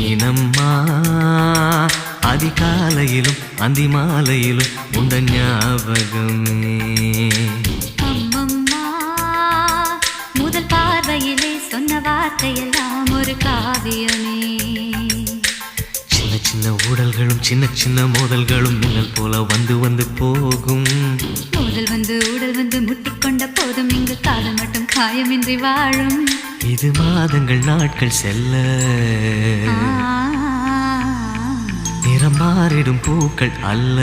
நீனம்மா அதிகாலையிலும் அந்தி மாலையிலும் உண்ட ஞாபகமே. அம்மம்மா முதல் பார்வையிலே சொன்ன வார்த்தையெல்லாம் ஒரு காவியமே. சின்ன சின்ன ஊடல்களும் சின்ன சின்ன மோதல்களும் மின்னல் போல வந்து வந்து போகும். மோதல் வந்து ஊடல் வந்து முட்டிக்கொண்ட போதும் இங்கு காதல் மட்டும் காயமின்றி வாழும். இது மாதங்கள் நாட்கள் செல்ல நிறம் மாறிடும் பூக்கள் அல்ல.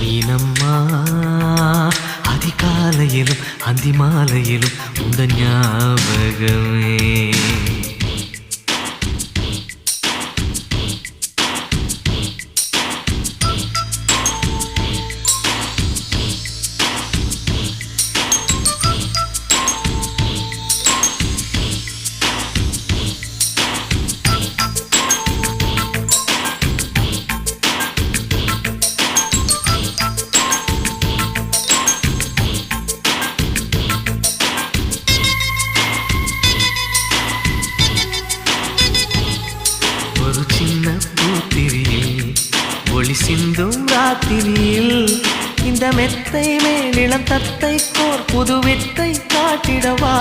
நீனம்மா அதிகாலையிலும் அந்தி மாலையிலும் உந்த ஞாபகமே. ஒரு சின்ன பூத்திரியில் ஒளி சிந்தும் ராத்திரியில் இந்த மெத்தை மேலிளம் தத்தை கோர் புது வித்தை காட்டிடவா.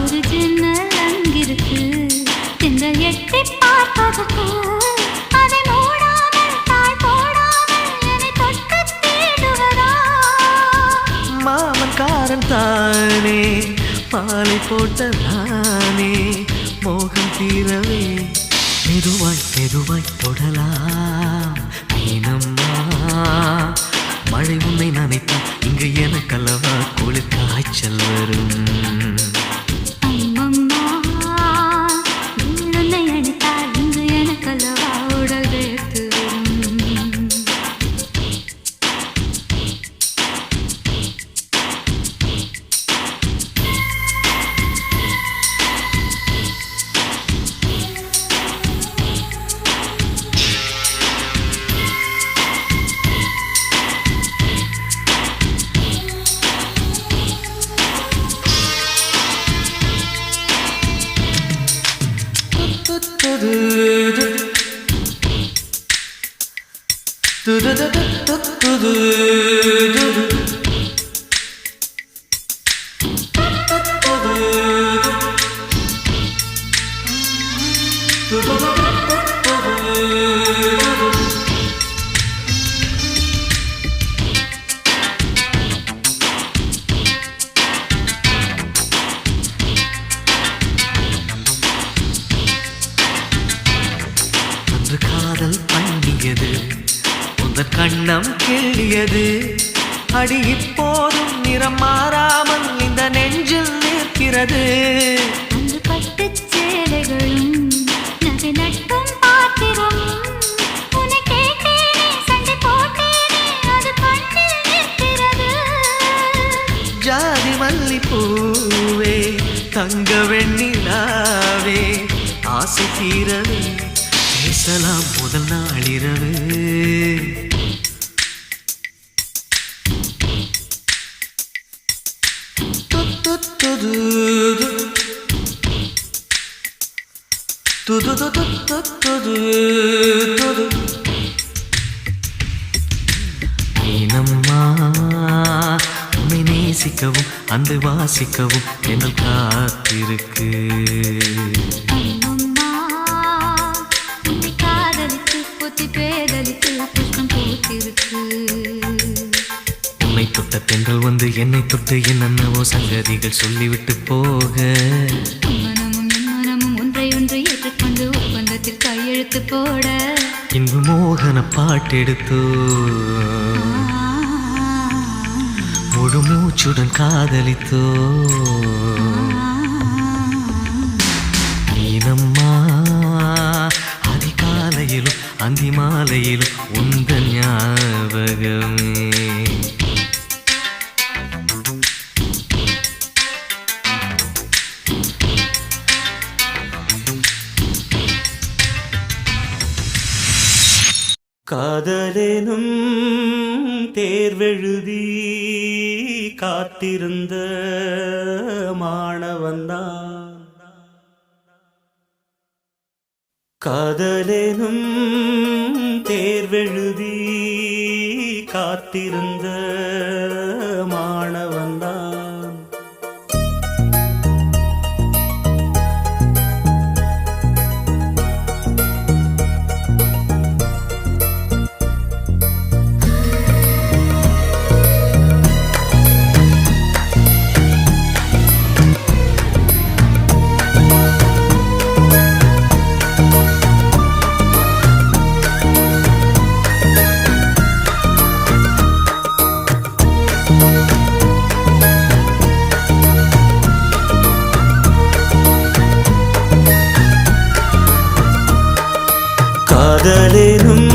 ஒரு ஜன்னல் அங்கிருக்கு இந்த எட்டி பார்ப்பதற்கு. அதை மூடாமல் தாழ் போடாமல் என்னை தொட்டு தேடுவதா. மாமன்காரன் தானே மாலை போட்ட நானே மோகம் தீரவே மெதுவாய் மெதுவாய் தொடலாம். நீனம்மா மழை உன்னை நினைத்தால் இங்கு எனக்கல்லவா குளிர் காய்ச்சல் வரும். அம்மம்மா உன்னை அணைத்தால் இங்கு எனக்கல்லவா உடல் வேர்த்து வரும். அன்று காதல் பண்ணியது உந்தன் கண்ணம் கிள்ளியது. அடி இப்போதும் நிறம் மாறாமல் இந்த நெஞ்சில் நிற்கிறது. அன்று பட்டுச் சேலைகளும் நகை நட்டும் பாத்திரம். உன்னை கேட்டேனே சண்டை போட்டேனே அது கண்ணில் நிற்கிறது. ஜாதி மல்லி பூவே தங்க வெண்ணிலாவே ஆசை தீரவே பேசலாம் முதல் நாளிரவு. நீனம்மா உன்னை நேசிக்கவும் அந்த வாசிக்கவும் என்ன காத்திருக்கு. அம்மம்மா உன்னை காதலித்து புத்தி பேதலித்து புஷ்பம் பூத்திருக்கு. உன்னை தொட்ட பெண்கள் வந்து என்னை தொட்டு என்னென்னவோ சங்கதிகள் சொல்லிவிட்டு போக. மனமும் என் மனமும் ஒன்றை ஒன்று ஏற்றுக்கொண்டு ஒப்பந்தத்தில் கையெழுத்து போட. இன்பு மோகன பாட்டெடுத்தோ முழு மூச்சுடன் காதலித்தோ. நீனம்மா அதிகாலையிலும் அந்தி மாலையிலும் உந்த ஞாபகமே. காதலேனும் தேர்வெழுதி காத்திருந்த மாணவன்தான் காதலேனும் தேர்வெழுதி காத்திருந்த மாணவன்தான் காதலேனும்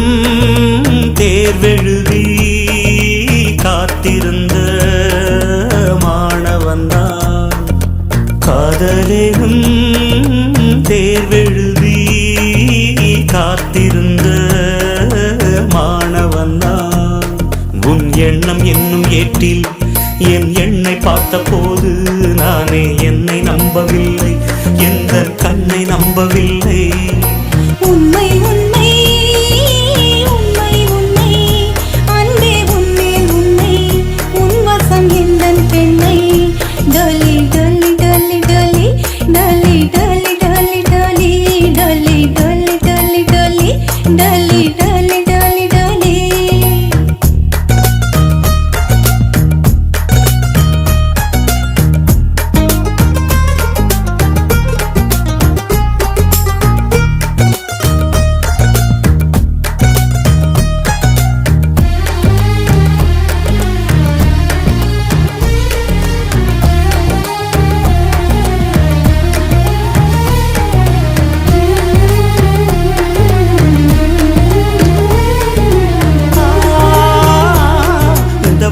தேர்வெழுதி காத்திருந்த மாணவன்தான் காதலேனும் தேர்வெழுதி காத்திருந்த மாணவன்தான் உன் எண்ணம் என்னும் ஏட்டில் என் எண்ணை பார்த்தபோது நானே என்னை நம்பவில்லை எந்த கண்ணை நம்பவில்லை உண்மை உண்மை உண்மை உண்மை அன்பே உன்மேல் உண்மை உன் வசம் எந்தன் பெண்ணை டலி டலி டலி டலி டலி டலி டலி டலி டலி டலி டலி டலி டலி டலி டலி டலி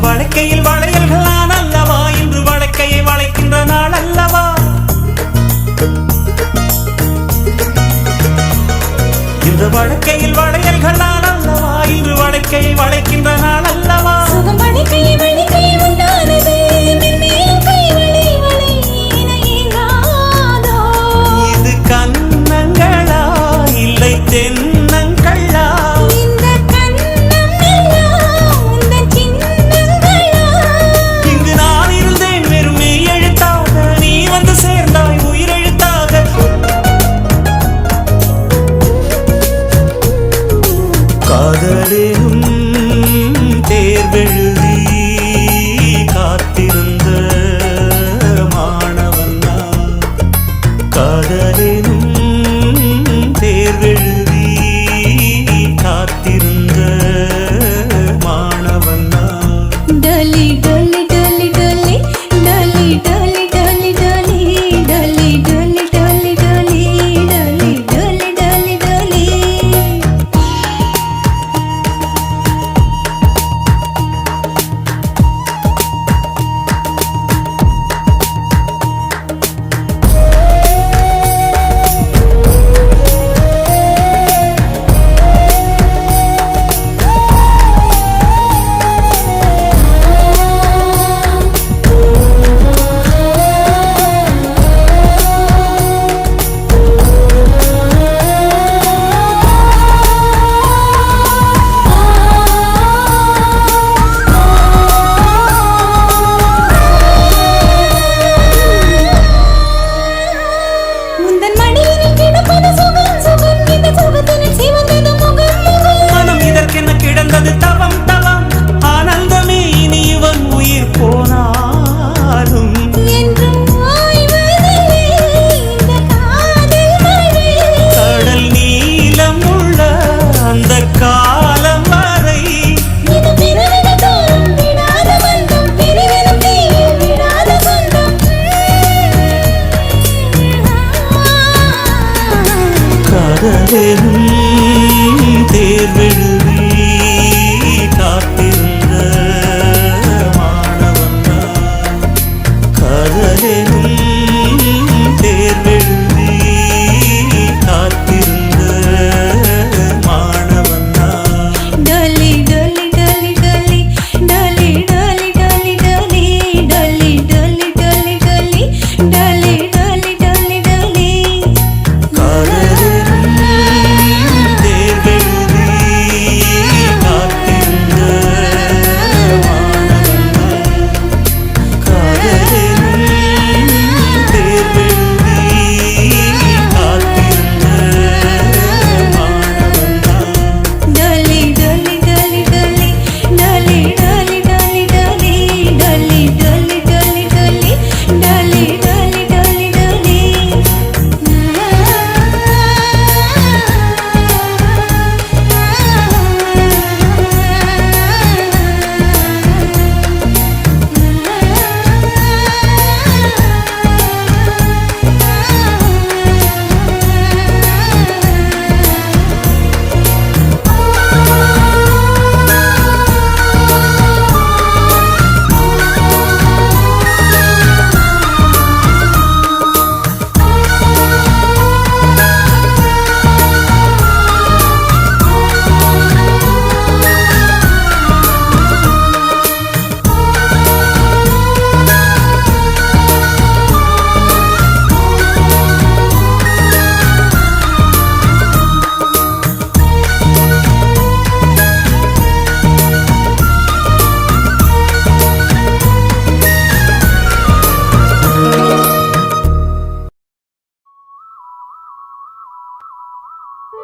வழக்கையில் வளையல்கள் நான் அல்லவா இன்று வழக்கையை வளைக்கின்ற நாள் அல்லவா இந்த வழக்கையில் வளையல்கள் நான் அல்லவா இன்று வழக்கையை வளைக்கின்ற நாள் அல்லவா சுகம் வழிக்கையை வழிக்கையை உண்டானது மென்மேலும் கை வளை வளை இணையாதோ இது கண்ணங்களா இல்லை தென்னங்களா இந்த கண்ணம் எல்லாம் உந்தன் சின்னங்களா இங்கு நான் இருந்தேன் வெறும் மெய் எழுத்தாக நீ வந்து சேர்ந்தாய் உயிரெழுத்தாக காதலேனும் தேர்வெழுதி காத்திருந்த மாணவன்தான் காதலேனும் தேர்வெழுதி காத்திருந்த மாணவன்தான் டலி டலி டலி டலி டலி டலி டலி டலி டலி டலி டலி டலி டலி டலி டலி டலி உந்தன் மடியினில் கிடப்பது சுகம் சுகம் இந்த சுகத்தினில் சிவந்தது முகம் முகம் மனம் இதற்கென்ன கிடந்தது தவம் தவம் ஆனந்தமே இனி இவன் உயிர் போனாலும் என்றும் ஓய்வதில்லை இந்த காதல் மழை கடல் நீளம் உள்ள அந்த காலம் வரை இது பிறவிகள் தோறும் விடாத பந்தம் பிரிவினும் தீயில் விடாத சொந்தம் காதலேனும் தேர்வெழுதி காத்திருந்த மாணவன்தான் காதலேனும் தேர்வெழுதி காத்திருந்த மாணவன்தான் டலி டலி டலி டலி டலி டலி டலி டலி டலி டலி டலி டலி டலி டலி டலி டலி காதலேனும்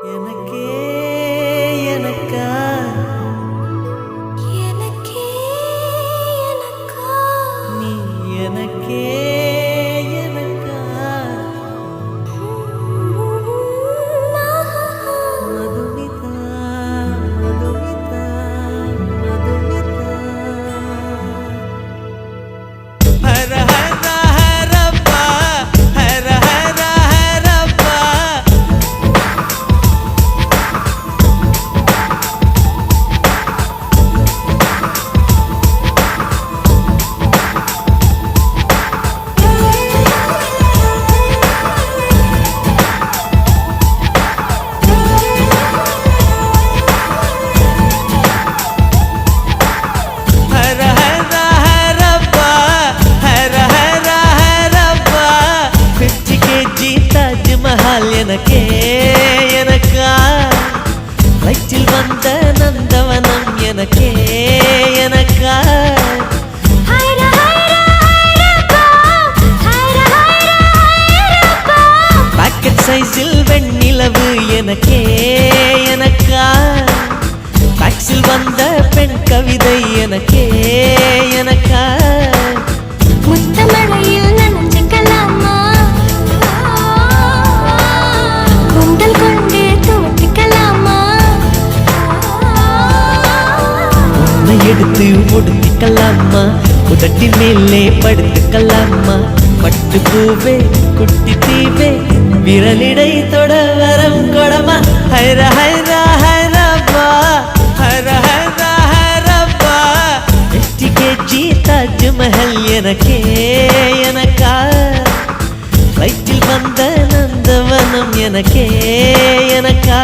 எனக்கே எனக்கா எனக்கே எனக்கா நீ எனக்கே எனக்கா மதுமிதா மதுமிதா மதுமிதா ஹர ஹர ஹரப்பா ஹர ஹர ஹரப்பா ஹர ஹர ஹரப்பா ஹர ஹர ஹரப்பா 50 kg தாஜ்மஹால் எனக்கே எனக்கா வயிற்றில் வந்த நந்தவனம் எனக்கே எனக்கா ஹைர ஹைர ஹைரப்பா ஹைர ஹைர ஹைரப்பா பாக்கெட் சைஸில் வெண்ணிலவு எனக்கே எனக்கா பாக்ஸில் வந்த பெண் கவிதை எனக்கே எனக்கா முத்தமழையில் நனைஞ்சுக்கலாமா குண்டல் கொண்டு துவட்டிக்கலாமா உன்னை எடுத்து ஒடுத்திக்கலாமா உதட்டின் மேலே படுத்துக்கலாமா பட்டு பூவே குட்டி தீவே விரலிடை தொட வரம் கொடமா ஹைர ஹைர ஹைரப்பா ஹர ஹர ஹரப்பா 50 kg தாஜ்மஹல் எனக்கே எனக்கா வயிற்றில் வந்த நந்தவனம் எனக்கே எனக்கா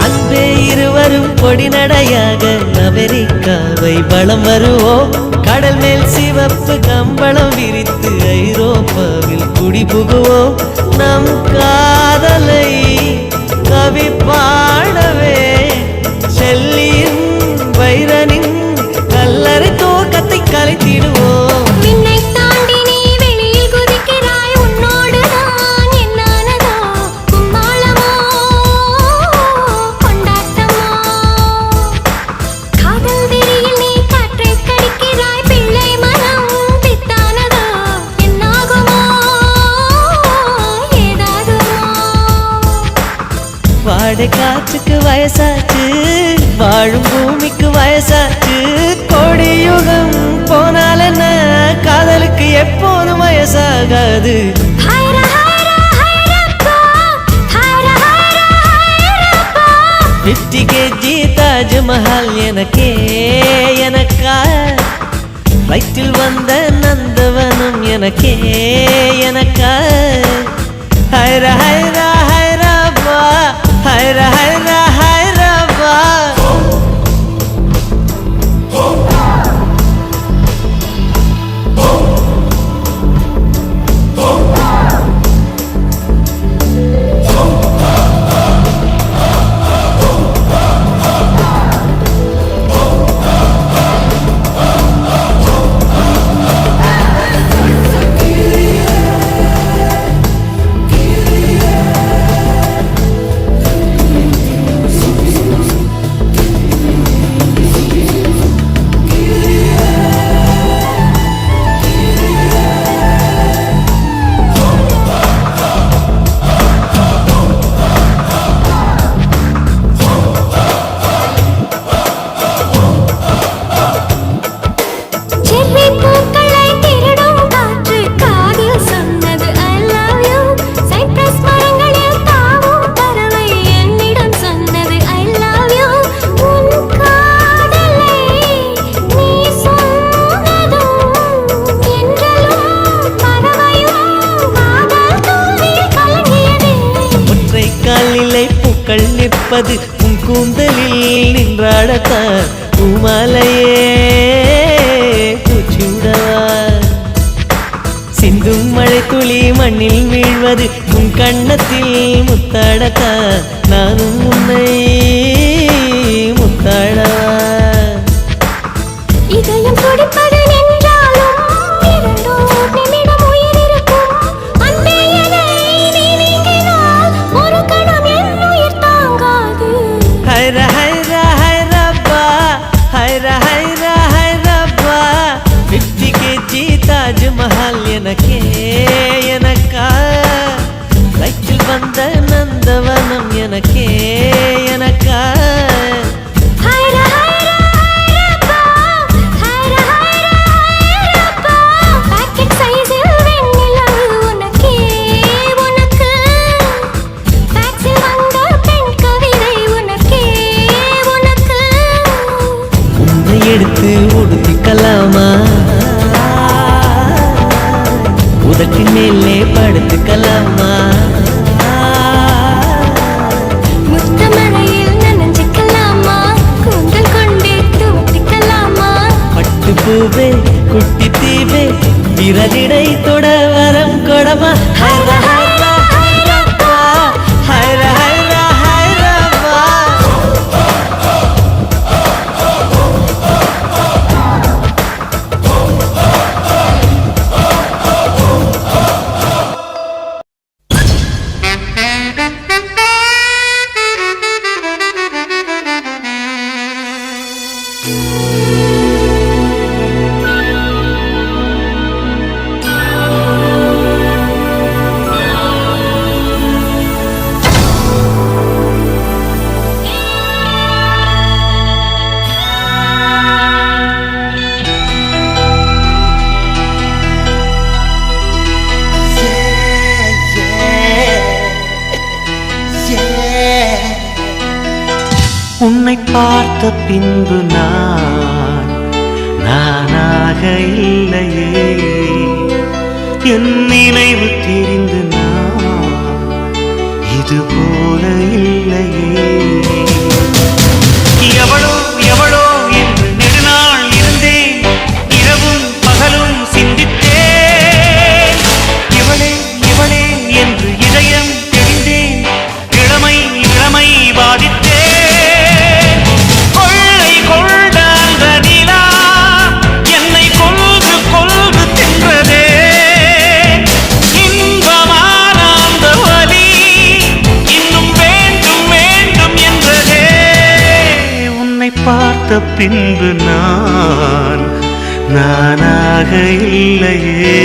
அன்பே இருவரும் பொடி நடையாக அமெரிக்காவை வலம் வருவோம் கடல் மேல் சிவப்பு கம்பளம் விரித்து ஐரோப்பாவில் குடிபுகுவோம் நம் காதலை கவி பாடவே செல்லியின் வைரனின் கல்லறை தோக்கத்தை கலைத்திடுவோம் விண்ணை தாண்டி நீ வெளியில் குதிக்கிறாய் உன்னோடு நான் என்னானதோ கும்மாளமோ கொண்டாட்டமோ காதல் வெறியில் நீ காற்றை கடிக்கிறாய் பிள்ளை மனம் பித்தானதோ என்னாகுமோ ஏதாகுமோ வாடை காற்றுக்கு வயசாச்சு வாழும் பூமிக்கு வயசாச்சு கோடியுகம் போனால் என்ன காதலுக்கு எப்போதும் வயசாகாது ஹைர ஹைர ஹைரப்பா ஹைர ஹைர ஹைரப்பா 50 kg தாஜ்மஹால் எனக்கே எனக்கா வயிற்றில் வந்த நந்தவனம் எனக்கே எனக்கா ஹைர ஹைர ஹைரப்பா ஹைர ஹைர ஹைரப்பா வந்து உன் கூந்தலில் நின்றாடத்தான் பூமாலையே பூச்சூடவா சிந்தும் மழை துளி மண்ணில் வீழ்வது உன் கண்ணத்தில் முத்தாடத்தான் நானும் உன்னை முத்தாடவா இதயம் துடிப்பது நின்றாலும் இரண்டோர் நிமிடம் உயிர் இருக்கும் அன்பே என்னை நீ நீங்கினால் ஒரு கணம் என் உயிர் தாங்காது ஹைரா ஹைரா ஹைரப்பா ஹைரா ஹைரா ஹைரப்பா 50 kg தாஜ்மஹால் எனக்கே எனக்கா கையில் வந்த நந்தவனம் எனக்கே எனக்கா ஹைரா ஹைரா ஹைரப்பா ஹைரா ஹைரா ஹைரப்பா பாக்கெட் சைஸில் வெண்ணிலவு உனக்கே உனக்கு டாக்ஸில் வந்த பெண் கவிதை உனக்கே உனக்கு உன்னை எடுத்து உடுத்திக்கலாமா உதட்டின் மேலே படுத்துக்கலாமா முத்தமழையில் நனைஞ்சிக்கலாமா கூந்தல் கொண்டே தூத்திக்கலாமா பட்டு பூவே குட்டி தீவே விரலிடை தொட வரம் கொடமா ஹைரா ஹைரா ஹைரப்பா ஹைரா ஹைரா ஹைரப்பா உன்னை பார்த்த பின்பு நானாக இல்லையே என் நினைவு தெரிந்து இது போல இல்லையே எவளோ எவளோ என்று நெடுநாள் இருந்தேன் இரவும் பகலும் சிந்தித்தேன் இவளே இவளே என்று இதயம் தெரிந்தேன் இளமை இளமை பாதித்தேன் பார்த்த பின்பு நானாக இல்லையே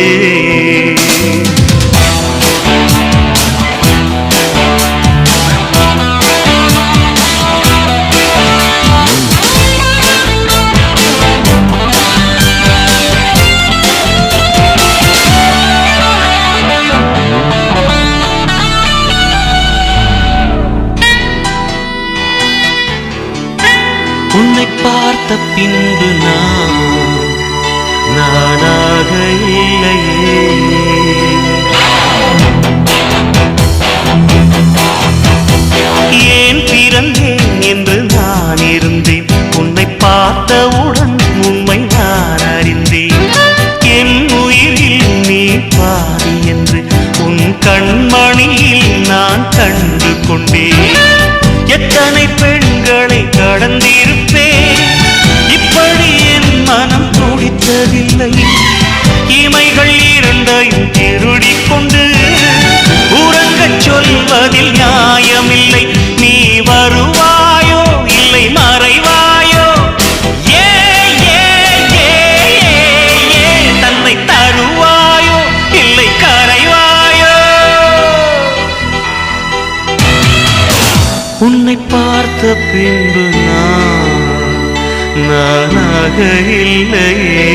உன்னை பார்த்த பின்பு நானாக இல்லையே ஏன் பிறந்தேன் என்று நான் இருந்தேன் உன்னை பார்த்தவுடன் உண்மை நான் அறிந்தேன் என் உயிரில் நீ பாதி என்று உன் கண்மணியில் நான் கண்டு கொண்டேன் எத்தனை பெண்களை கடந்திருப்பேன் இப்படி என் மனம் துடித்ததில்லை இமைகள் இரண்டையும் திருடிக் கொண்டு உறங்கச் சொல்வதில் நியாயமில்லை நீ வருவாயோ இல்லை மறைவாயோ ஏ ஏ ஏ ஏ தன்னை தருவாயோ இல்லை கரைவாயோ உன்னை பார்த்த பின்பு நானாக இல்லையே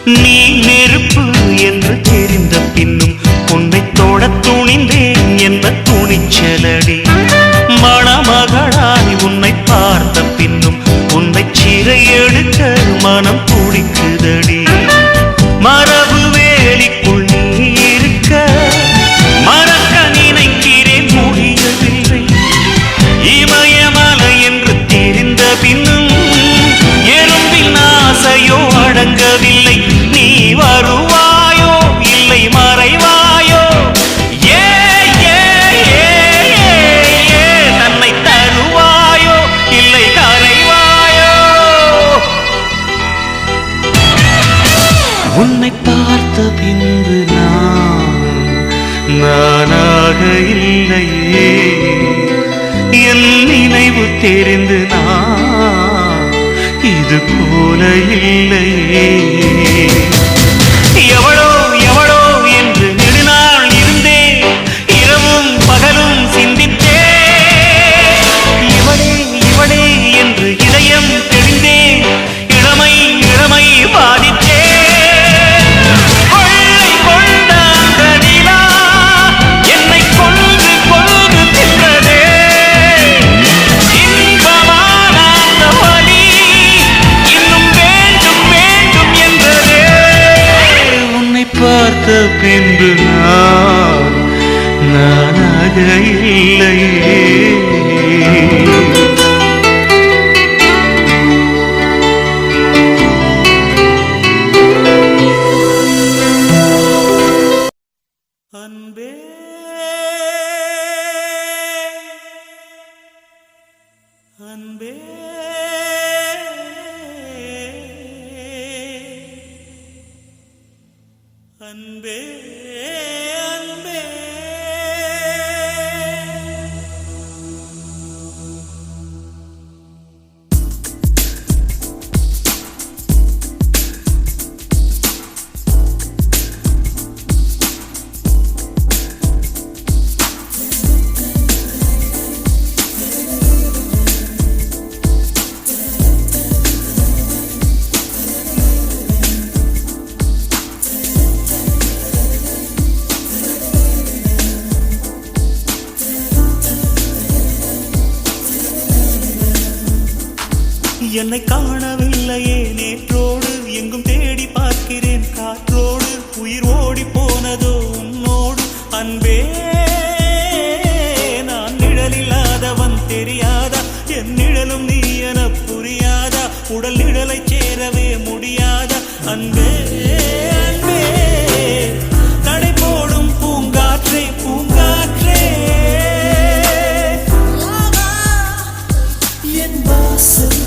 நீ நெருப்பு என்று தெரிந்த பின்னும் உன்னை தொட துணிந்தேன் என்ன துணிச்சலடி. மணமகளாய் உன்னை பார்த்த பின்னும் உன்னை சிறை எடுக்க மனம் துடிக்குதடி. மரபு வேலிக்குள் நீ இருக்க மறக்க நினைக்கிறேன் முடியவில்லை. இமயமலை என்று தெரிந்த பின்னும் எறும்பின் ஆசையோ அடங்கவில்லை. நீ வருவாயோ இல்லை மறைவாயோ, ஏ ஏ ஏ ஏ தன்னை தருவாயோ இல்லை கரைவாயோ. உன்னை பார்த்த பின்பு நானாக இல்லையே. என் நினைவு தெரிந்து இது போல இல்லையே. எவளோ எவளோ என்று நெடுநாள் இருந்தேன், இரவும் பகலும் சிந்தித்தேன். இவளே இவளே என்று இதயம் தெரிந்தேன், இளமை இளமை பாதித்தேன். கொள்ளை கொண்ட அந்த நிலா என்னை கொன்று கொன்று தின்றதே. இன்பமான அந்த வலி இன்னும் வேண்டும் வேண்டும் என்றதே. உன்னை பார்த்த பின்பு நானாக இல்லையே. அன்பே அன்பே அன்பே அன்பே. என்னை காணவில்லையே நேற்றோடு, எங்கும் தேடி பார்க்கிறேன் காற்றோடு. உயிர் ஓடி போனதோ உன்னோடு அன்பே. நான் நிழலில்லாதவன் தெரியாதா, என் நிழலும் நீ என புரியாதா. உடல் நிழலை சேரவே முடியாதா அன்பே அன்பே. நடை போடும் பூங்காற்றே பூங்காற்றே, என் வாசல்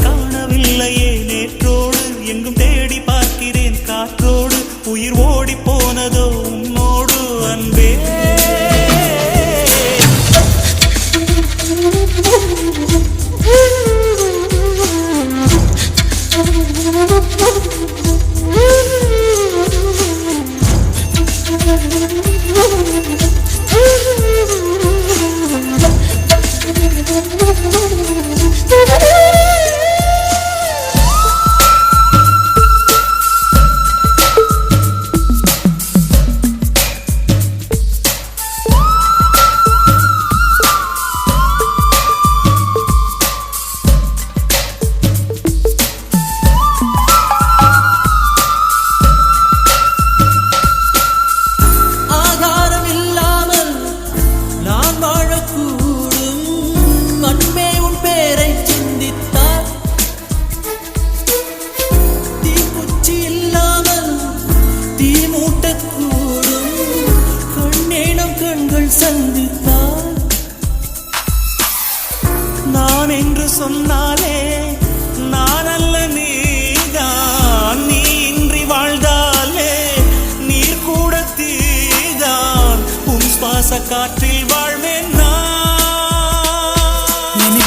காணவில்லையே நேற்றோடு, எங்கும் தேடி பார்க்கிறேன் காற்றோடு. உயிர் ஓடி போனதோ உன்னோடு அன்பே. நான் என்று சொன்னாலே நான் அல்ல நீதான். நீ இன்றி வாழ்ந்தாலே நீர் கூட தீதான். உன் சுவாச காற்றில் வாழ்வேன் நான்.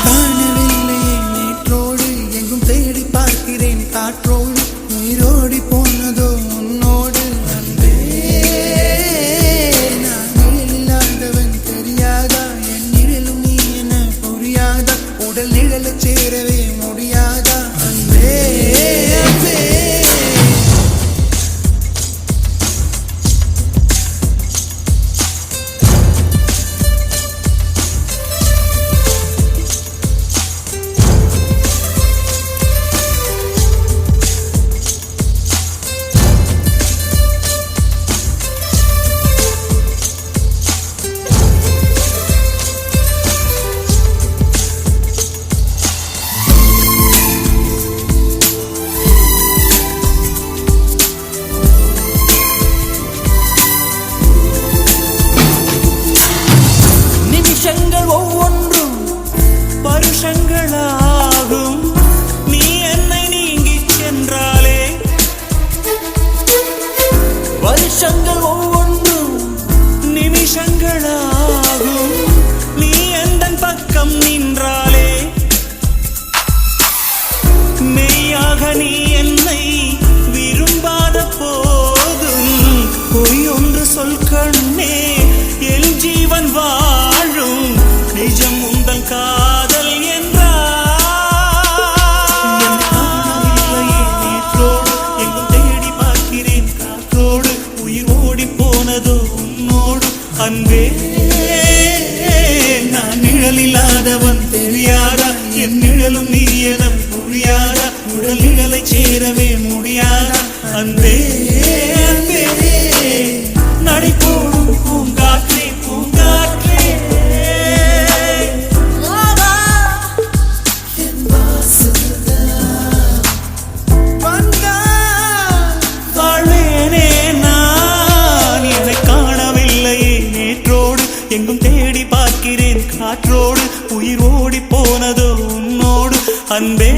காணவில்லையே நேற்றோடு, எங்கும் தேடி பார்க்கிறேன் காற்றோடு. உயிரோடி போனதோ உன்னோடு அன்பே. நான் நிழலில்லாதவன் தெரியாதா, என் நிழலும் நீ என புரியாதா. உடல் நிழல சேரவே முடியாதா அன்பே அன்பே நிமிஷங்கள் ஒவ்வொன்றும் வருஷங்களாகும் நீ என்னை நீங்கி சென்றாலே வருஷங்கள் ஒவ்வொன்றும் நிமிஷங்களாகும் நீ எந்தன் பக்கம் நின்றாலே மெய்யாக நீ என்னை விரும்பாத போதும் பொய் ஒன்று சொல் கண்ணே என் ஜீவன் வாழும் நிஜம் உந்தன் காதல் நேற்றோடு எங்கும் தேடி பார்க்கிறேன் காற்றோடு உயிர் ஓடி போனதோ உன்னோடு அன்பே நான் நிழலில்லாதவன் தெரியாதா என் நிழலும் நீ என புரியாதா உடல் நிழலை சேரவே முடியாதா அன்பே அன்பே நடை போடும் பூங்காற்றே பூங்காற்றே வாழ்வேனே நான் என்னை காணவில்லையே நேற்றோடு எங்கும் தேடி பார்க்கிறேன் காற்றோடு உயிர் ஓடி போனதோ உன்னோடு அன்பே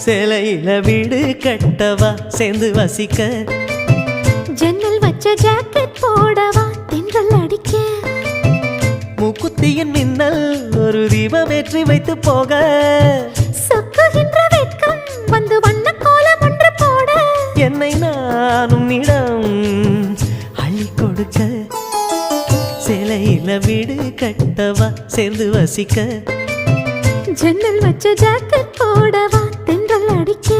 சேலையில வீடு கட்டவா சேர்ந்து வசிக்க ஜன்னல் வச்ச ஜாக்கெட் போடவா தென்றல் அடிக்க மூக்குத்தியின் மின்னல் ஒரு தீபம் ஏற்றி வைத்து போக சொக்குகின்ற வெட்கம் வந்து வண்ண கோலம் ஒன்று போட என்னை நானும் இடம் அள்ளி கொடுக்க சேலையில வீடு கட்டவா சேர்ந்து வசிக்க ஜன்னல் வச்ச ஜாக்கெட் போடவா தென்றல் அடிக்க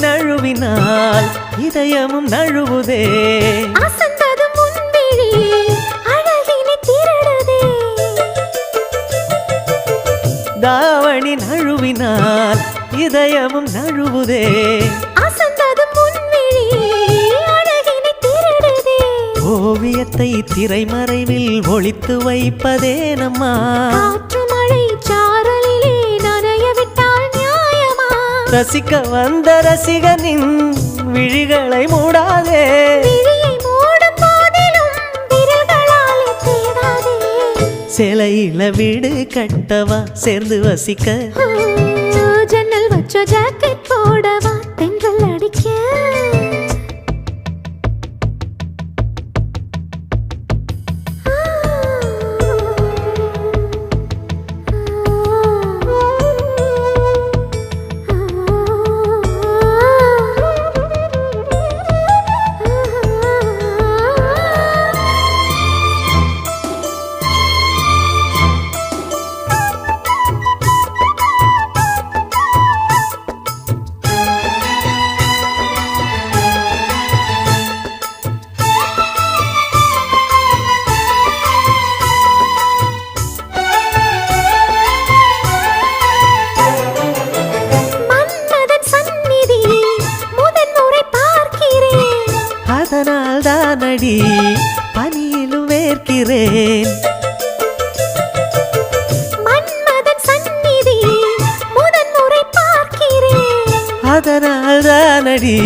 நழுவினால் இதயமும் நழுவுதே அசந்தது முன்விழி அழகினை திருடுதே தாவணி நழுவினால் இதயமும் நழுவுதே அசந்தது முன்விழி அழகினை திருடுதே ஓவியத்தை திரைமறைவில் ஒளித்து வைப்பதே நம்மா காற்று மழை சாரலிலே நனைய விட்டால் நியாயமா ரசிக்க வந்த ரசிகனின் விழிகளை மூடாதே விழியை மூடும் போதிலும் விரல்களாலே தேடாதே சேலையில வீடு கட்டவா சேர்ந்து வசிக்க ஜன்னல் வச்ச ஜாக்கெட் போடவா தென்றல் அடிக்க அதனால் தானடி பனியிலும் வேர்க்கிறேன். மன்மதன் சந்நிதி முதன்முறை பார்க்கிறேன். அதனால் தானடி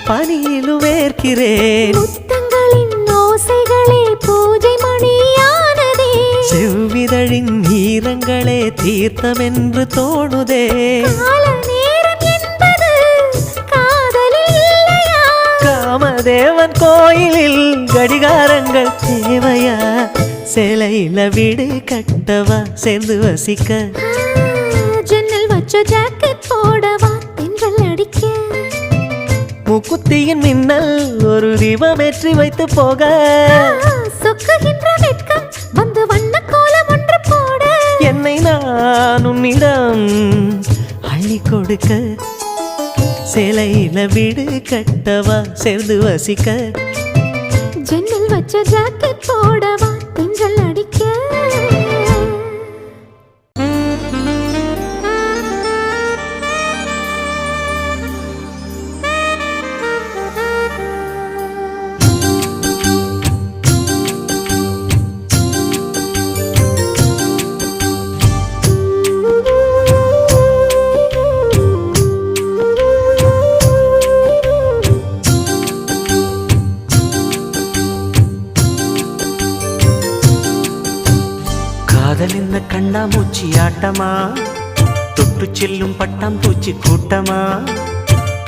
பனியிலும் வேர்க்கிறேன். முத்தங்களின் ஓசைகளே பூஜை மணியானதே. செவ்விதழின் ஈரங்களே தீர்த்தமென்று தோணுதே. கால நேரம் என்பது காதலில் இல்லையா? காமதேவன் கோயிலில் கடிகாரங்கள் தேவையா? சேலையில வீடு கட்டவா சேர்ந்து வசிக்க? ஜன்னல் வச்ச ஜாக்கெட் போடவா தென்றல் அடிக்க? முக்குத்தியின் மின்னல் ஒரு தீபமேற்றி வைத்து போக. சொக்குகின்ற வெட்கம் வந்து வண்ண கோலம் ஒன்று போட. என்னை நான் உன்னிடம் அள்ளி கொடுக்க. சேலையில வீடு கட்டவா சேர்ந்து வசிக்க? ஜன்னல் வச்ச ஜாக்கெட் போடவா தென்றல் அடிக்க? காதல் என்ன கண்ணாமூச்சி ஆட்டமா, தொட்டு செல்லும் பட்டாம்பூச்சி கூட்டமா.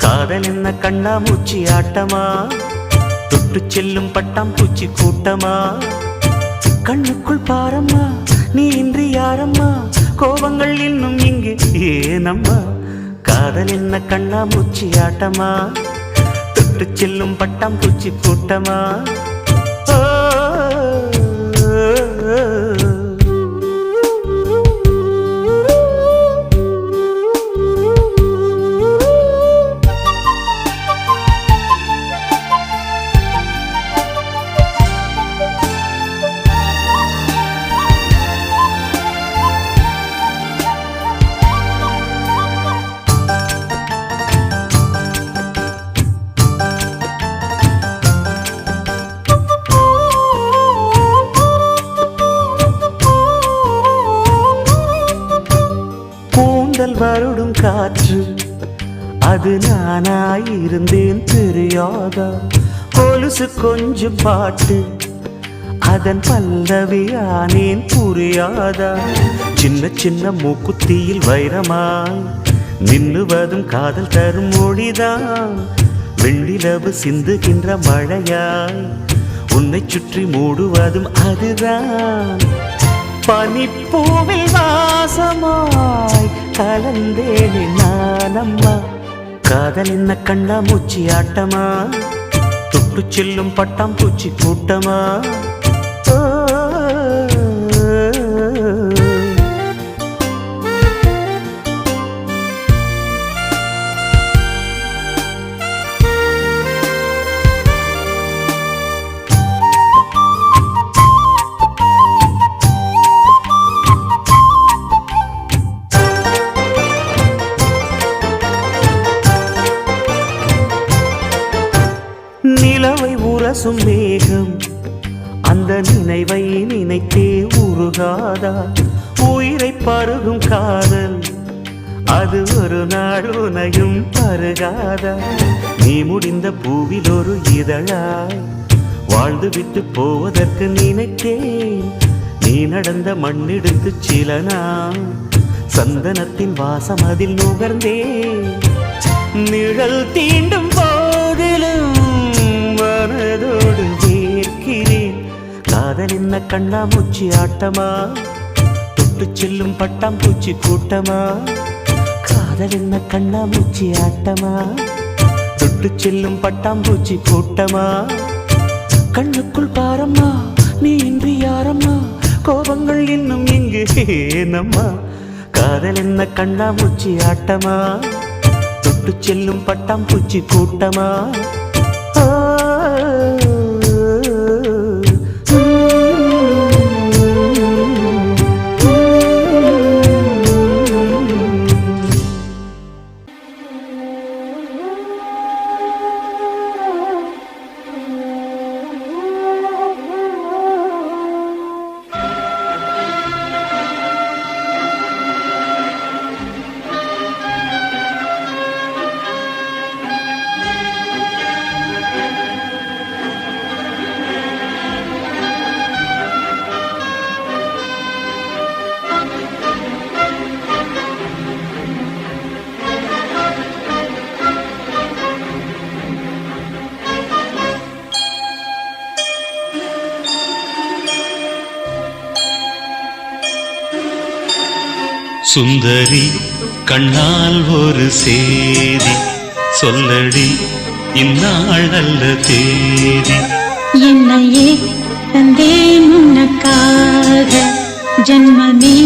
காதல் என்ன கண்ணாமூச்சி ஆட்டமா, தொட்டு செல்லும் பட்டாம்பூச்சி கூட்டமா. கண்ணுக்குள் பாரம்மா நீ இன்றி யாரம்மா, கோபங்கள் இன்னும் இங்கு ஏனம்மா. காதல் என்ன கண்ணாமூச்சி ஆட்டமா, தொட்டு செல்லும் பட்டாம்பூச்சி கூட்டமா. வருடும் காற்று அது நானாயிருந்தேன் தெரியாதா. கொலுசு கொஞ்சம் பாட்டு அதன் பல்லவியானேன் புரியாதா. சின்ன சின்ன மூக்குத்தியில் வைரமாய் நின்னுவதும் காதல் தரும் மொழிதான். வெண்ணிலவு சிந்துகின்ற மழையாய் உன்னை சுற்றி மூடுவதும் அதுதான். பனிப்பூவில் வாசமாய் கலந்தேனே நானம்மா. காதல் என்ன கண்ணாமூச்சி ஆட்டமா, தொட்டு செல்லும் பட்டாம்பூச்சி கூட்டமா. நிலவை உரசும் மேகம் அந்த நினைவை நினைத்தே உருகாதா. உயிரை பருகும் காதல் அது ஒரு நாள் உனையும் பருகாதா. நீ முடிந்த பூவில் ஒரு இதழாய் வாழ்ந்து விட்டு போவதற்கு நினைத்தேன். நீ நடந்த மண்ணெடுத்து சில நாள் சந்தனத்தின் வாசம் அதில் நுகர்ந்தேன். நிழல் தீண்டும் போதிலும் மனதோடு வேர்க்கிறேன். காதல் என்ன கண்ணாமூச்சி ஆட்டமா, தொட்டு செல்லும் பட்டாம்பூச்சி கூட்டமா. காதல் என்ன கண்ணாமூச்சி ஆட்டமா, தொட்டு செல்லும் பட்டாம்பூச்சி கூட்டமா. கண்ணுக்குள் பாரம்மா நீ இன்றி யாரம்மா, கோபங்கள் இன்னும் இங்கு ஏனம்மா. காதல் என்ன கண்ணாமூச்சி ஆட்டமா, தொட்டு செல்லும் பட்டாம்பூச்சி கூட்டமா. சுந்தரி கண்ணால் ஒரு சேதி சொல்லடி இந்நாள் நல்ல தேதி. என்னையே தந்தேன் உனக்காக, ஜன்மமே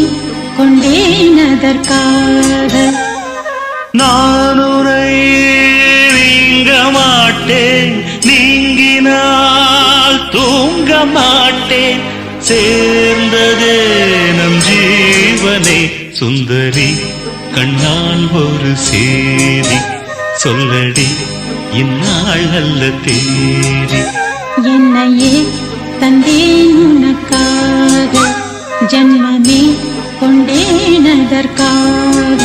கொண்டேன் அதற்காக. நான் உன்னை நீங்க மாட்டேன், நீங்கினால் தூங்க மாட்டேன், சேர்ந்ததே நம் ஜீவனே. சுந்தரி கண்ணால் ஒரு சேதி சொல்லடி இந்நாள் நல்ல தேதி. என்னையே தந்தேன் உனக்காக, ஜன்மமே கொண்டேன் அதற்காக.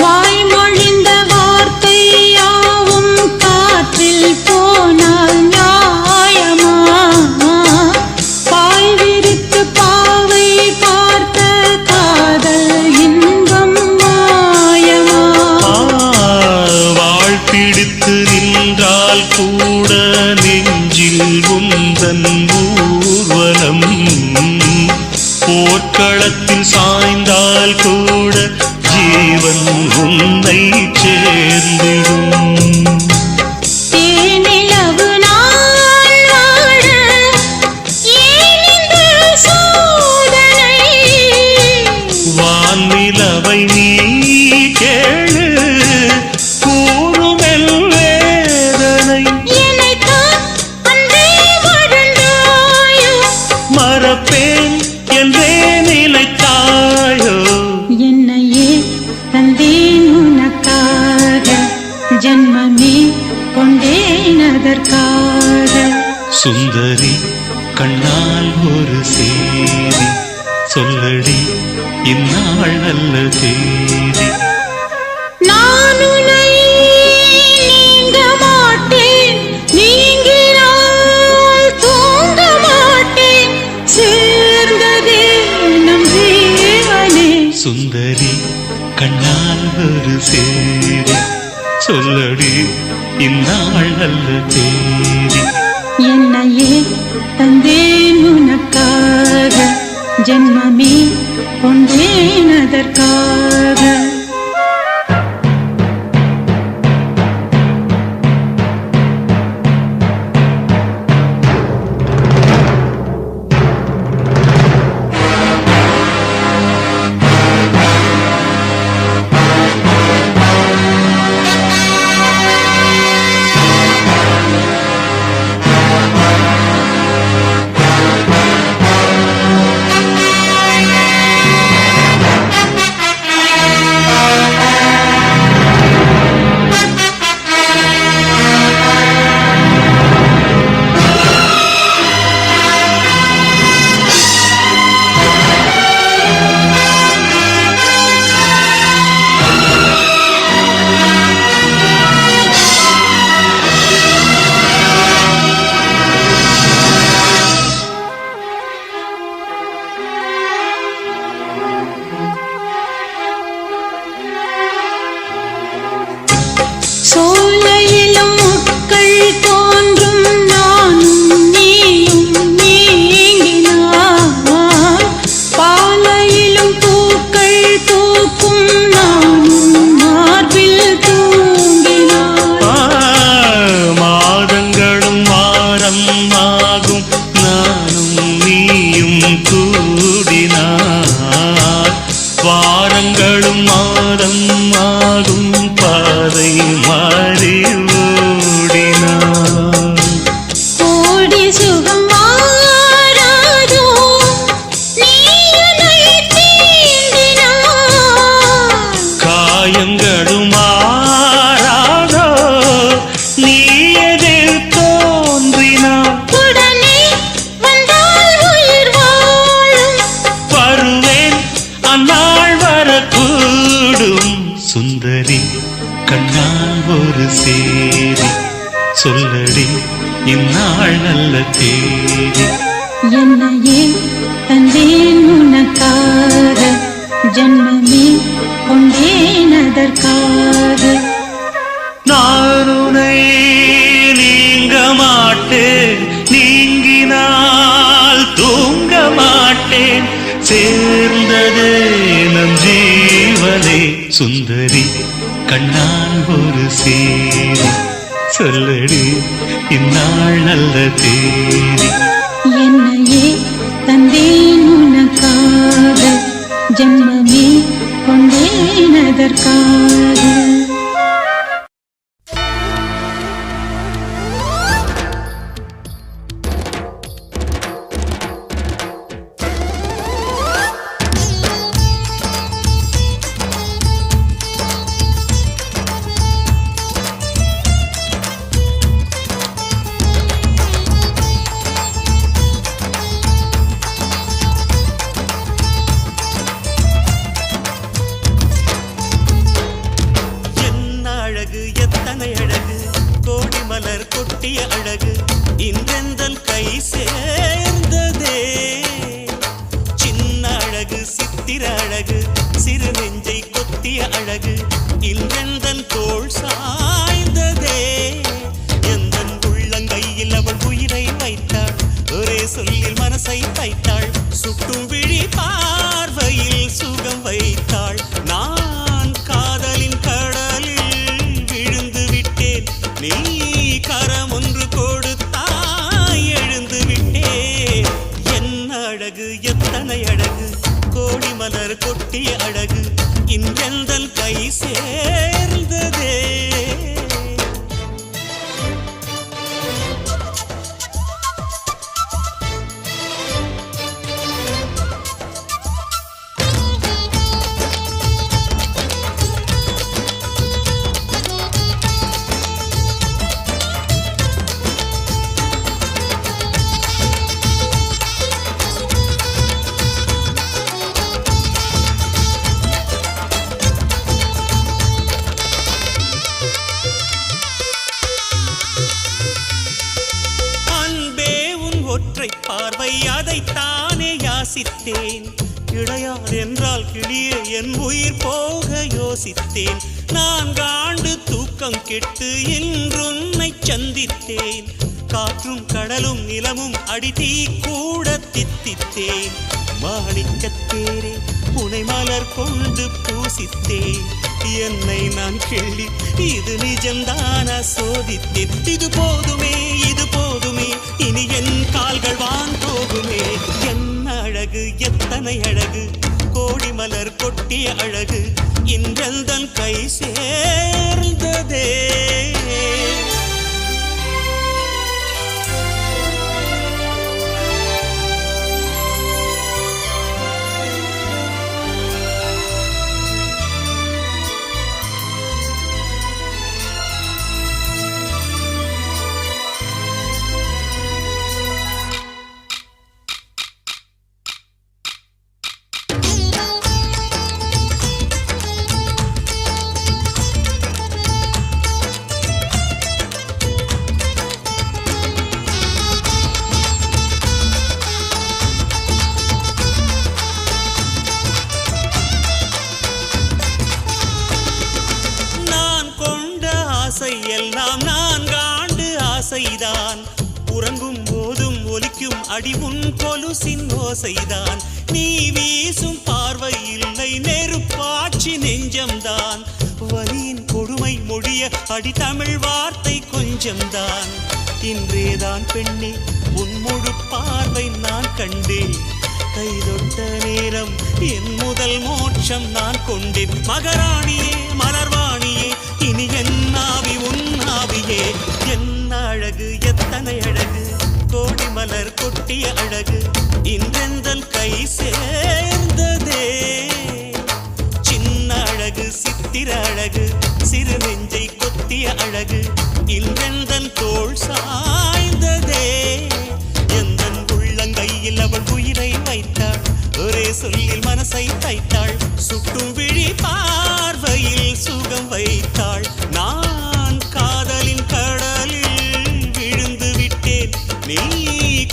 வாய்மொழிந்த வார்த்தை யாவும் காற்றில் போனால் நியாயமா? பாய் விரித்து பாவை பார்த்த காதல் இன்பம் மாயமா? வாழ் பிடித்து நின்றால் கூட நெஞ்சில் உந்தன் ஊர்வலம், போர்க்களத்தில் சாய்ந்தால் கூட ஜீவன் உன்னை சேர்ந்திடும். தேனிலவு நாள் வாழ ஏன் இந்த சோதனை? வானிலவை நீ கேளு கூறுமெல் வேதனை. என்னைத்தான் அன்றே வாழ்ந்தாயோ, மறப்பேன் என்றே நினைத்தாயோ. என்னையே தந்தேன் உனக்காக, ஜன்மமே கொண்டேன் அதற்காக. சுந்தரி கண்ணால் ஒரு சேதி சொல்லடி இந்நாள் நல்ல தேதி. நான் உன்னை நீங்க மாட்டேன், நீங்கினால் தூங்க மாட்டேன், சேர்ந்ததே நம் ஜீவனே. சுந்தரி கண்ணால் ஒரு சேதி சொல்லடி இந்நாள் நல்ல தேதி. என்னையே தந்தேன் உனக்காக, ஜன்மமே கொண்டேன் அதற்காக. சோலையிலும் முட்கள் தோன்றும், நானும் நீயும் நீங்கினார். பாலையிலும் பூக்கள் பூக்கும், நானும் மார்பில் தூங்கினார். மாதங்களும் வாரம் ஆகும், நானும் சுகமாகும் பாதை மாறி ஓடினான். கோடி சுகம் மாறாதோ நீ என்னை தீண்டினாய். காயங்களும் மாறாதோ நீ எதில் தோன்றினான். உடனே வந்தால் உயிர் வாழும். வருவேன் அந்நாள் வரக்கூடும். சுந்தரி கண்ணால் ஒரு சேரி சொல்லடி இந்நாள் நல்ல தேதி. என்னையே தந்தேன் உனக்காக, ஜன்மமே கொண்டேன் அதற்காக. நான் உன்னை நீங்க மாட்டேன், நீங்கினால் தூங்க மாட்டேன். சேர்ந்ததே நம் ஜீவனே. சுந்தரி கண்ணால் ஒரு சேரி சொல்லடி இந்நாள் நல்ல தேதி. என்னையே தந்தேன் உனக்காக, ஜன்மமே கொண்டேன் அதற்காக. எத்தனை அழகு கோடி மலர் கொட்டிய அழகு இன்றெந்தன் கை சேர்ந்ததே. சின்ன அழகு சித்திர அழகு சிறு நெஞ்சை கொத்திய அழகு இன்றெந்தன் தோள் சாய்ந்ததே. எந்தன் உள்ளங்கையில் அவள் உயிரை வைத்தாள், ஒரே சொல்லில் மனசை தைத்தாள். சுட்டும் விழி பார்வையில் சுகம் வைத்தாள். நான் காதலின் கடலில் விழுந்து விட்டேன், நீ கரம் ஒன்று கொடுத்தாய் எழுந்து விட்டேன். என்ன அழகு எத்தனை அழகு கோடி மலர் கொட்டிய அழகு இன்றெந்தன் கை சேர்ந்ததே. ஒற்றை பார்வை அதைத்தானே யாசித்தேன். கிடையாது என்றால் கிளியே என் உயிர் போக யோசித்தேன். 4 ஆண்டு தூக்கம் கெட்டு இன்றுன்னை சந்தித்தேன். காற்றும் கடலும் நிலமும் அடித்தீ கூட தித்தித்தேன். மாணிக்கத்தேரே உனை மலர் கொண்டு பூசித்தேன். என்னை நான் கிள்ளி இது நிஜம்தானா சோதித்தேன். இது போதுமே இது போதுமே இனி என் கால்கள் வான் போகுமே. என்ன அழகு எத்தனை அழகு கோடி மலர் கொட்டிய அழகு இன்றெந்தன் கை சேர்ந்ததே. எல்லாம் 4 ஆண்டு ஆசைதான். உறங்கும் போதும் ஒலிக்கும் அடி உன் கொலுசின் ஓசைதான். நீ வீசும் பார்வை இல்லை நெருப்பாட்சி நெஞ்சம்தான். வலியின் கொடுமை மொழிய அடி தமிழ் வார்த்தை கொஞ்சம்தான். இன்றேதான் பெண்ணே உன் முழு பார்வை நான் கண்டேன். கைதொட்ட நேரம் என் முதல் மோட்சம் நான் கொண்டேன். மகராணியே மலர்வா கொட்டிய அழகு இன்றெந்தன் கை சேர்ந்ததே. சின்ன அழகு சித்திர அழகு சிறு நெஞ்சை கொத்திய அழகு இன்றெந்தன் தோள் சாய்ந்ததே. எந்தன் உள்ளங்கையில் அவள் உயிரை வைத்தாள், ஒரே சொல்லில் மனசை தைத்தாள், சுட்டும் விழி பார்வையில் சுகம் வைத்தாள். நான் காதலின் கடலில் விழுந்து விட்டேன், நீ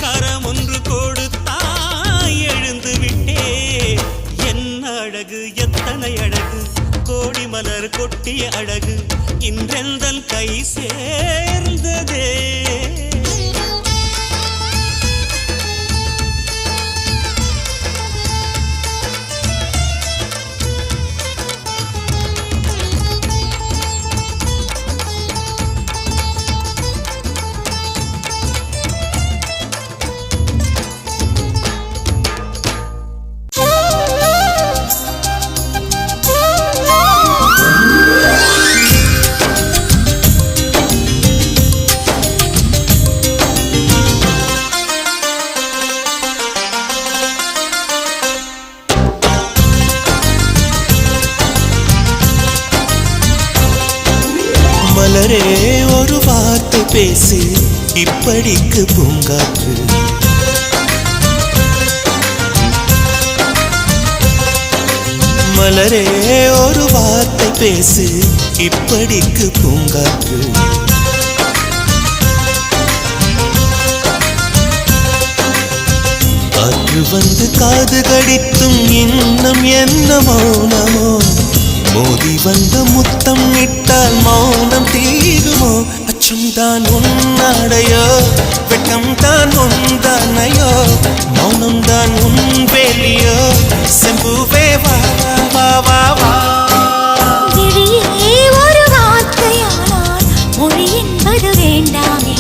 கரம் ஒன்று கொடுத்தாய் எழுந்து விட்டேன். என்ன அழகு எத்தனை அழகு, கோடி மலர் கொட்டிய அழகு இன்றெந்தன் கை சேர்ந்ததே. மலரே ஒரு வார்த்தை பேசு, இப்படிக்கு பூங்காற்று. மலரே ஒரு வார்த்தை பேசு, இப்படிக்கு பூங்காற்று. காற்று வந்து காது கடித்தும் இன்னும் என்ன மௌனமோ, மோதி வந்த முத்தம் இட்டால் மௌனம் தீருமோ. அச்சம்தான் உன்னாடையோ, வெட்கம் தான் உந்தானையோ, மௌனம் தான் உன் வேலியோ, செம்புவே வா வா வா வா. விழியே ஒரு வார்த்தையானால் மொழி என்பது வேண்டாமே.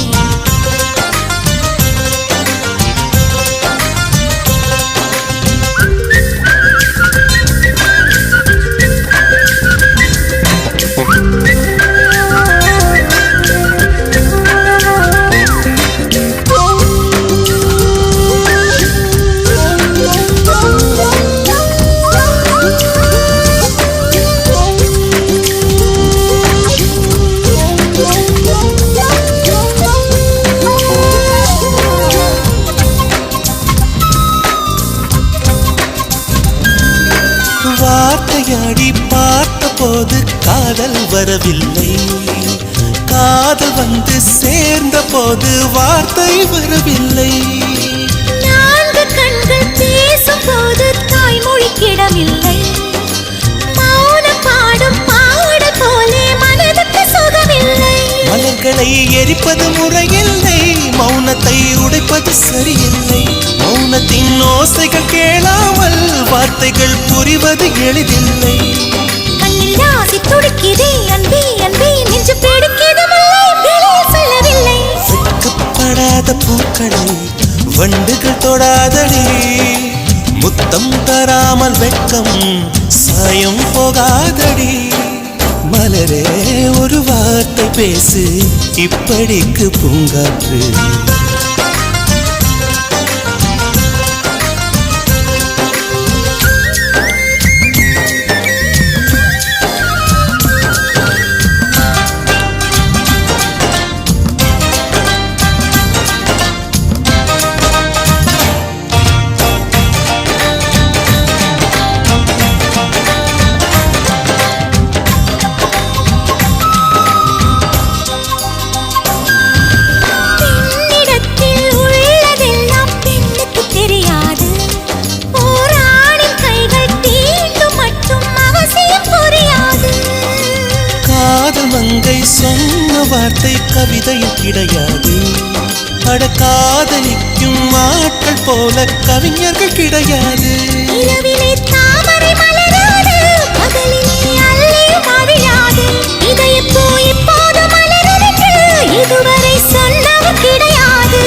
வார்த்தையாடி பார்த்த போது காதல் வரவில்லை, காதல் வந்து சேர்ந்த போது வார்த்தை வரவில்லை. நான்கு கண்கள் பேசும் போது தாய்மொழிக்கிடமில்லை, மௌனம் பாடும் பாடல் போலே மனதுக்கு சுகமில்லை. மலர்களை எரிப்பது முறையில்லை, மௌனத்தை உடைப்பது சரியில்லை. மௌனத்தின் ஓசைகள் கேளாமல் வார்த்தைகள் புரிவது எளிதில்லை. கண்ணில் ஆசை துடிக்குதே அன்பே அன்பே, நெஞ்சு பிடிக்குது மல்லை, வெளியே சொல்லவில்லை. வெட்கப்படாத பூக்களை வண்டுகள் தொடாதடி, முத்தம் தராமல் வெட்கம் சாயம் போகாதடி. மலரே ஒரு வார்த்தை பேசு, இப்படிக்கு பூங்காற்று. மங்கை சொன்ன வார்த்தை கவிதையில் கிடையாது, அட காதலிக்கும் ஆட்கள் போல கவிஞர்கள் கிடையாது. இரவிலே தாமரை மலராது, பகலிலே அல்லியும் அவிழாது, இதயப்பூ இப்போது மலருதென்று இதுவரை சொன்னவர் கிடையாது.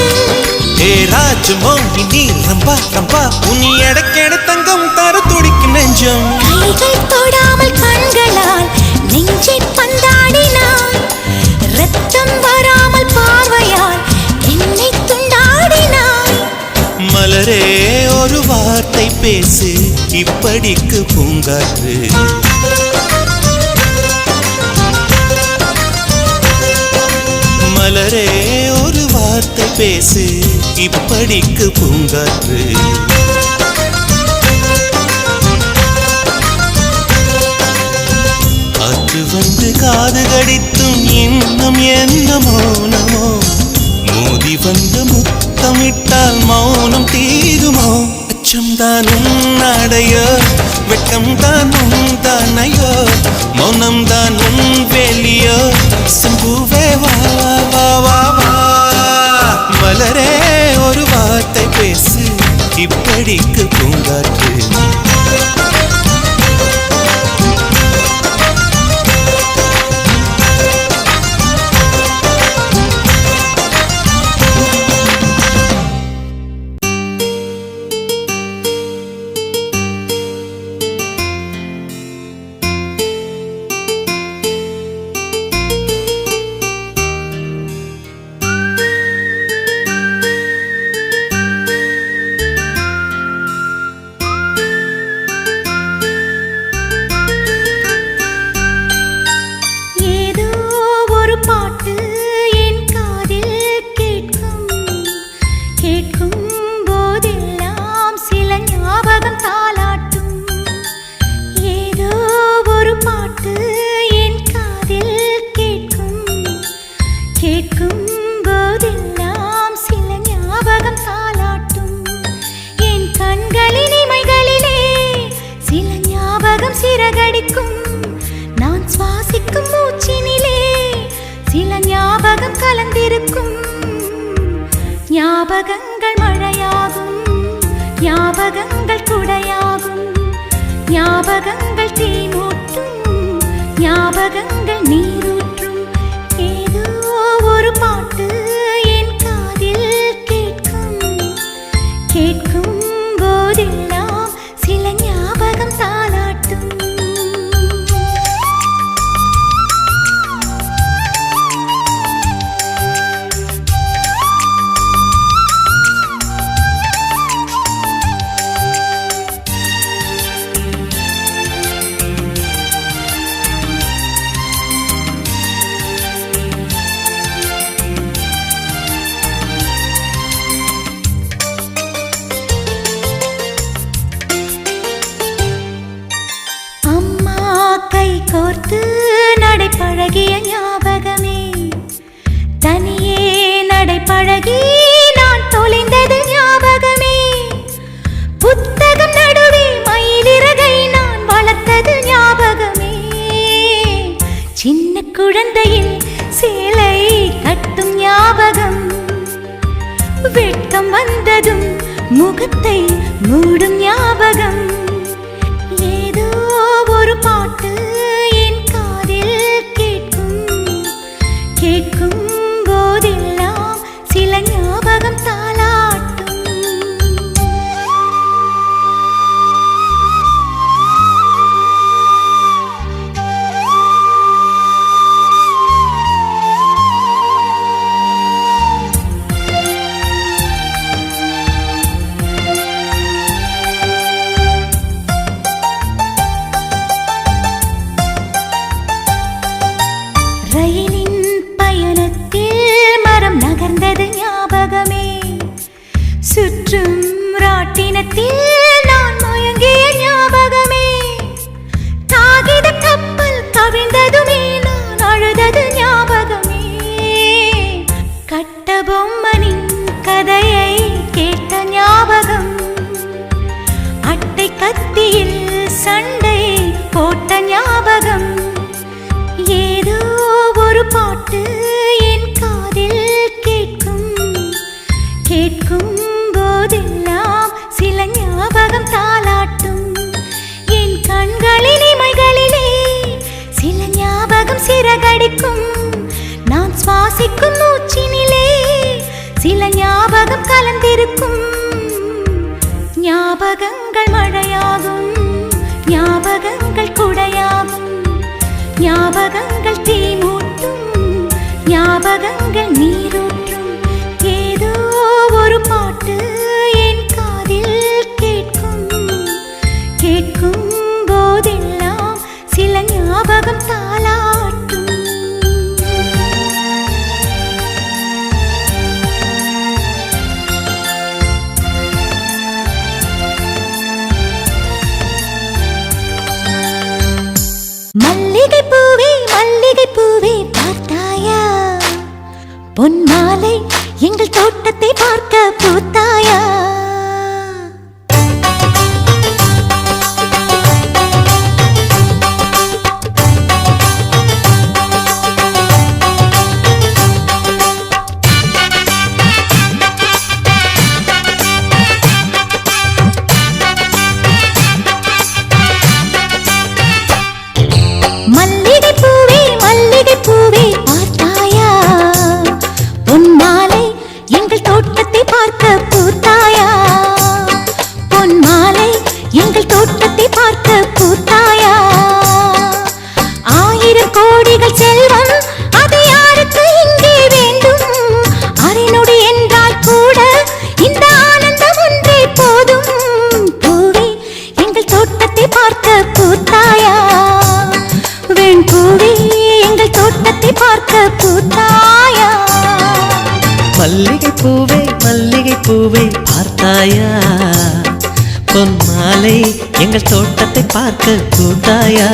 ஏ ராஜமோ நீ ரம்பா ரம்பா, உன் எடக்கெடு தங்கம் தர துடிக்கும் நெஞ்சம். கைகள் தொடாமல் கண்களால் நெஞ்சை பந்தாடினாய், ரத்தம் வராமல் பார்வையால் என்னை துண்டாடினாய். பேசு இப்படிக்கு பூங்காற்று. மலரே ஒரு வார்த்தை பேசு இப்படிக்கு பூங்காற்று. காற்று வந்து காது கடித்தும் இன்னும் என்ன மௌனமோ, மோதி வந்து முத்தமிட்டால் மௌனம் தீருமோ. அச்சம்தான் உன்னாடையோ, வெட்கம்தான் உன் தானையோ, மௌனம்தான் உன் வேலியோ. சம்புவே வா வா வா வா, மலரே ஒரு வார்த்தை பேசு இப்படிக்கு பூங்காற்று. நான் சுவாசிக்கும் மூச்சினிலே சில ஞாபகம் கலந்திருக்கும். ஞாபகங்கள் மழையாகும், ஞாபகங்கள் குடையாகும், ஞாபகங்கள் தீமூட்டும், ஞாபகங்கள் நீரூற்றும். ஏதோ ஒரு பாட்டு என் காதில் கேட்கும், கேட்கும் போதெல்லாம் சில ஞாபகம் தாலாட்டும். கோர்த்து நடை பழகிய ஞாபகமே, தனியே நடை பழகி நான் தொலைந்தது ஞாபகமே. புத்தகம் நடுவே மயிலிறகை நான் வளர்த்தது ஞாபகமே. சின்ன குழந்தையில் சேலை கட்டும் ஞாபகம், வெட்கம் வந்ததும் முகத்தை மூடும் ஞாபகம். ஏதோ ஒரு பாட்டு என் காதில் கேட்கும், கேட்கும் போதெல்லாம் சில ஞாபகம் தாலாட்டும். ரயிலின் பயணத்தில் மரம் நகர்ந்தது ஞாபகமே, சுற்றும் ராட்டினத்தில் நான் மயங்கிய ஞாபகமே. காகித கப்பல் கவிழ்ந்ததுமே நான் அழுதது ஞாபகமே. கட்ட பொம்மனின் கதையை கேட்ட ஞாபகம், அட்டை கத்தியில் சண்டை போட்ட ஞாபகம். ஏதோ ஒரு பாட்டு என் காதில் கேட்கும், கேட்கும் போதெல்லாம் சில ஞாபகம் தாலாட்டும். என் கண்களின் இமைகளிலே சில ஞாபகம் சிறகடிக்கும். நான் சுவாசிக்கும் மூச்சினிலே சில ஞாபகம் கலந்திருக்கும். ஞாபகங்கள் மழையாகும், ஞாபகங்கள் குடையாகும், ஞாபகங்கள் தீமூட்டும், ஞாபகங்கள் நீரூற்றும். ஏதோ ஒரு பாட்டு என் காதில் கேட்கும், பார்க்க பூத்தாயா மல்லிகை பூவே பார்த்தாயா பொன் மாலை எங்கள் தோட்டத்தை பார்க்க பூத்தாயா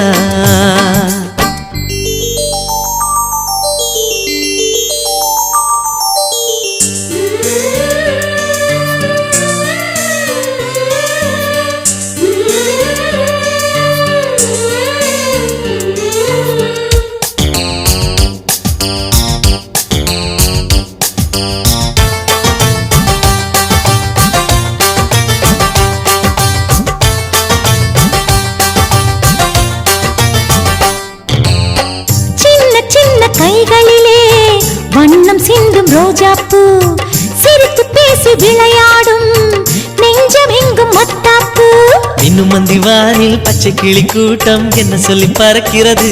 கைகளிலே வண்ணம் சிந்தும் ரோஜாப்பூ சிரித்து பேசி விளையாடும் நெஞ்சம் எங்கும் மத்தாப்பூ இன்னும் மந்திவானில் பச்சை கிளி கூட்டம் என்ன சொல்லி பறக்கிறது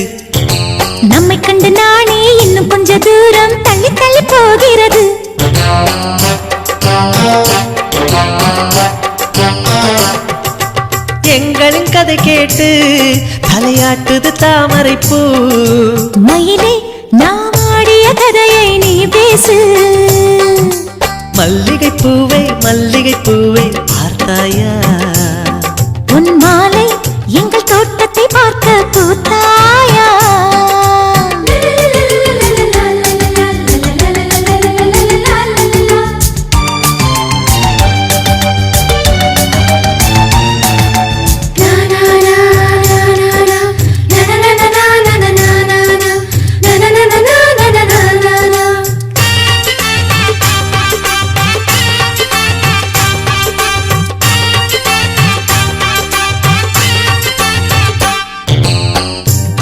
நம்மை கண்டு நானே இன்னும் கொஞ்ச தூரம் தள்ளி தள்ளி போகிறது எங்களின் கதை கேட்டு தலையாட்டுது தாமரை பூ மயிலே நாம் ஆடிய கதையை நீ பேசு மல்லிகை பூவே பார்த்தாயா உன் மாலை எங்கள் தோட்டத்தை பார்க்க பூத்தாயா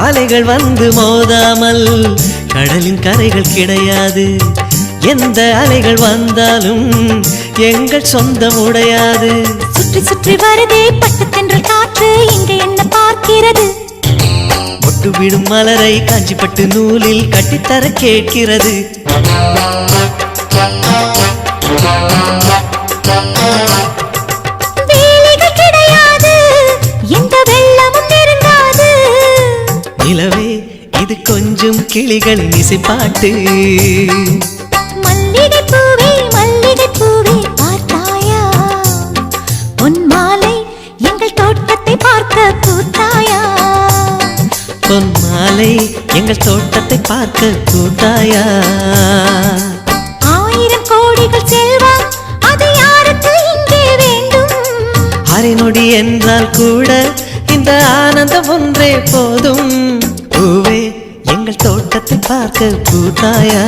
அலைகள் வந்து மோதாமல் கடலின் கரைகள் கிடையாது எந்த அலைகள் வந்தாலும் எங்கள் சொந்தம் உடையாது சுற்றி சுற்றி வருதே பட்டு தென்றல் காற்று இங்கு என்ன பார்க்கிறது ஒட்டு விடும் மலரை காஞ்சிப்பட்டு நூலில் கட்டித்தர கேட்கிறது வேலிகள் கிடையாது எந்த வெள்ளமும் நெருங்காது நிலவே இது கொஞ்சம் கிளிகளின் இசைப்பாட்டு மல்லிகை பூவே பார்த்தாயா உன் மாலை எங்கள் தோட்டத்தை பார்க்க பூத்தாயா பொன் மாலை எங்கள் தோட்டத்தை பார்க்க பூத்தாயா ஆயிரம் கோடிகள் செல்வம் அது யாருக்கு இங்கே வேண்டும் அரை நொடி என்றால் கூட இந்த ஆனந்தம் ஒன்றே போதும் பூவே எங்கள் தோட்டத்தை பார்க்க பூத்தாயா